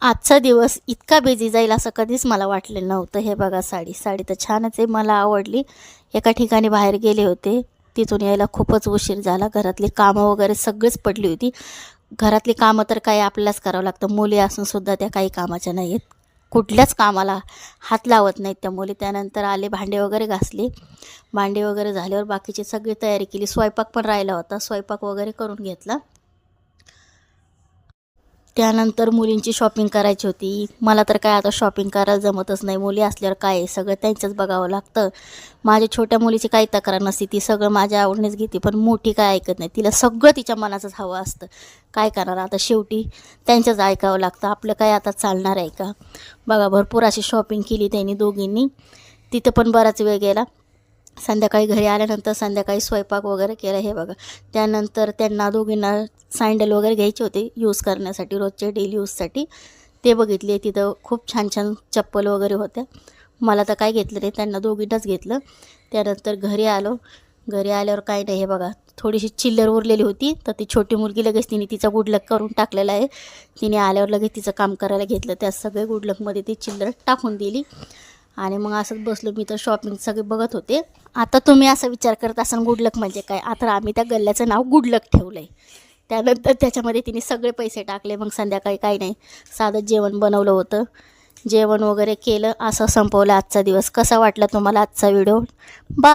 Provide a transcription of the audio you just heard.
आजचा दिवस इतका बिझी जाईल असं कधीच मला वाटलेलं नव्हतं. हे बघा साडी तर छानच आहे, मला आवडली. एका ठिकाणी बाहेर गेले होते, तिथून यायला खूपच उशीर झाला. घरातली कामं वगैरे सगळीच पडली होती. घरातली कामं तर काही आपल्यालाच करावं लागतं. मुली असूनसुद्धा त्या काही कामाच्या नाही आहेत. कुठल्याच कामाला हात लावत नाहीत त्या मुली. त्यानंतर आले, भांडे वगैरे घासले. भांडे वगैरे झाल्यावर बाकीची सगळी तयारी केली. स्वयंपाक पण राहिला होता, स्वयंपाक वगैरे करून घेतला. त्यानंतर मुलींची शॉपिंग करायची होती. मला तर काय आता शॉपिंग करायला जमतच नाही. मुली असल्यावर काय आहे, सगळं त्यांचंच बघावं लागतं. माझ्या छोट्या मुलीची काही तक्रार नसते, ती सगळं माझ्या आवडीनेच घेते. पण मोठी काय ऐकत नाही, तिला सगळं तिच्या मनाचंच हवं असतं. काय करणार आता, शेवटी त्यांचंच ऐकावं लागतं. आपलं काय आता चालणार आहे का. बघा, भरपूर अशी शॉपिंग केली त्यांनी दोघींनी. तिथं पण बराच वेळ गेला. संध्याकाळी घरी आल्यानंतर संध्याकाळी स्वयंपाक वगैरे केला. हे बघा, त्यानंतर त्यांना दोघींना सँडल वगैरे घ्यायचे होते यूज करण्यासाठी, रोजचे डेली यूजसाठी. ते बघितले, तिथं खूप छान छान चप्पल वगैरे होत्या. मला तर काय घेतलं नाही, त्यांना दोघींनाच घेतलं. त्यानंतर घरी आलो. घरी आल्यावर काय नाही, हे बघा, थोडीशी चिल्लर उरलेली होती, तर ती छोटी मुलगी लगेच तिने तिचा गुडलक करून टाकलेला आहे. तिने आल्यावर लगेच तिचं काम करायला घेतलं. त्या सगळे गुडलकमध्ये ती चिल्लर टाकून दिली. आणि मग असंच बसलो, मी तर शॉपिंग सगळे बघत होते. आता तुम्ही असा विचार करत असाल गुडलक म्हणजे काय. आता आम्ही त्या गल्ल्याचं नाव गुडलक ठेवलं आहे. त्यानंतर त्याच्यामध्ये तिने सगळे पैसे टाकले. मग संध्याकाळी काही नाही, साधं जेवण बनवलं होतं. जेवण वगैरे केलं, असं संपवलं आजचा दिवस. कसा वाटला तुम्हाला आजचा व्हिडिओ? बा